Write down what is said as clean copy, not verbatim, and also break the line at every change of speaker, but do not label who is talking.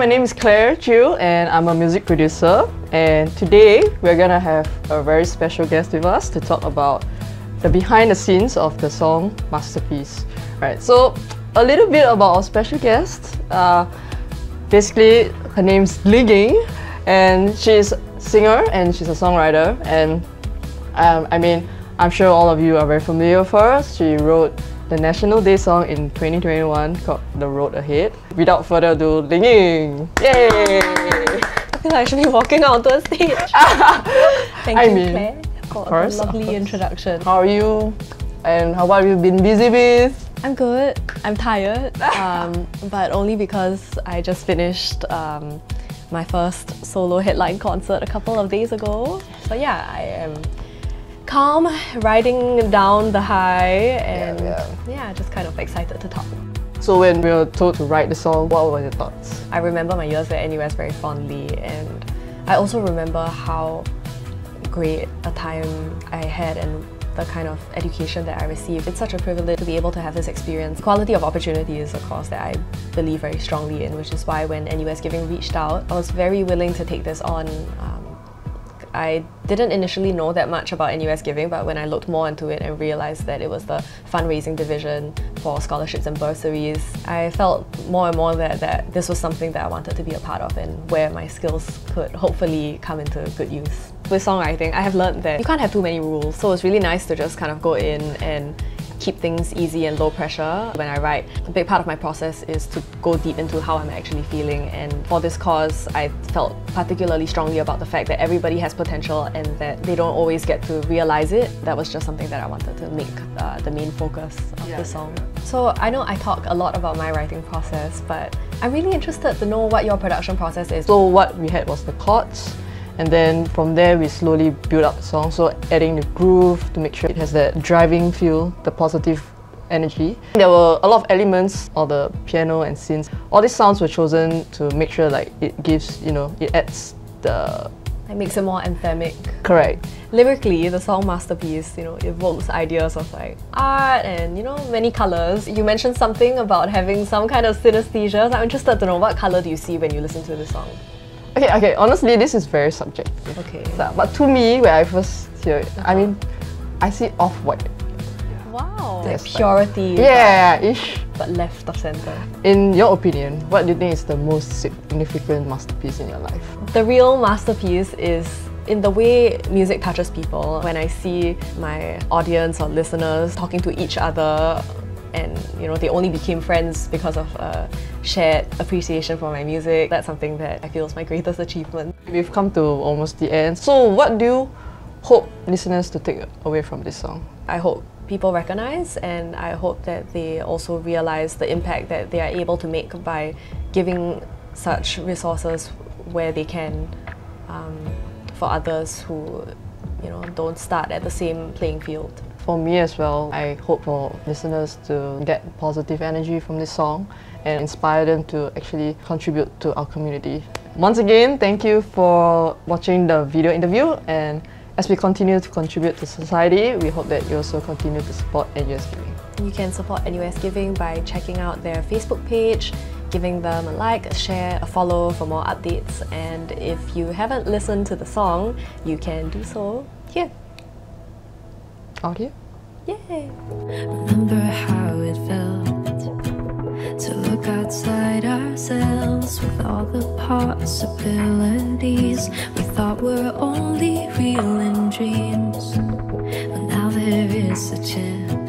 my name is Claire Chiu and I'm a music producer, and today we're gonna have a very special guest with us to talk about the behind the scenes of the song Masterpiece. Right, so a little bit about our special guest. Basically, her name's Giving and she's a singer and she's a songwriter, and I mean, I'm sure all of you are very familiar with her. She wrote the National Day song in 2021 called The Road Ahead. Without further ado, Giving! Yay!
I feel like I should be walking out onto a stage. Thank you, Claire, for a lovely introduction.
How are you? And what have you been busy with?
I'm good. I'm tired, but only because I just finished my first solo headline concert a couple of days ago. So yeah, I am calm, riding down the high, and yeah, just kind of excited to talk.
So when we were told to write the song, what were your thoughts?
I remember my years at NUS very fondly, and I also remember how great a time I had and the kind of education that I received. It's such a privilege to be able to have this experience. Quality of opportunity is a cause that I believe very strongly in, which is why when NUS Giving reached out, I was very willing to take this on. I didn't initially know that much about NUS Giving, but when I looked more into it and realised that it was the fundraising division for scholarships and bursaries, I felt more and more that this was something that I wanted to be a part of and where my skills could hopefully come into good use. With songwriting, I have learned that you can't have too many rules, so it's really nice to just kind of go in and keep things easy and low pressure. When I write, a big part of my process is to go deep into how I'm actually feeling, and for this cause I felt particularly strongly about the fact that everybody has potential and that they don't always get to realise it. That was just something that I wanted to make the main focus of the song. So I know I talk a lot about my writing process, but I'm really interested to know what your production process is.
So what we had was the chords, and then from there we slowly build up the song, so adding the groove to make sure it has that driving feel, the positive energy. There were a lot of elements, all the piano and synths. All these sounds were chosen to make sure like it gives, you know, it adds the...
It makes it more anthemic.
Correct.
Lyrically, the song Masterpiece, you know, evokes ideas of like art and, you know, many colours. You mentioned something about having some kind of synesthesia. So I'm interested to know, what colour do you see when you listen to the song?
Okay, honestly, this is very subjective.
Okay.
So, but to me, when I first hear it, I mean, I see off-white.
Wow.
Yes,
like purity.
Yeah-ish.
But left of centre.
In your opinion, what do you think is the most significant masterpiece in your life?
The real masterpiece is in the way music touches people. When I see my audience or listeners talking to each other, and you know, they only became friends because of shared appreciation for my music. That's something that I feel is my greatest achievement.
We've come to almost the end. So what do you hope listeners to take away from this song?
I hope people recognize, and I hope that they also realize the impact that they are able to make by giving such resources where they can for others who, you know, don't start at the same playing field.
For me as well, I hope for listeners to get positive energy from this song and inspire them to actually contribute to our community. Once again, thank you for watching the video interview, and as we continue to contribute to society, we hope that you also continue to support NUS Giving.
You can support NUS Giving by checking out their Facebook page, giving them a like, a share, a follow for more updates, and if you haven't listened to the song, you can do so here.
Out here?
Yay!
Remember how it felt to look outside ourselves with all the possibilities we thought were only real in dreams. But now there is a chance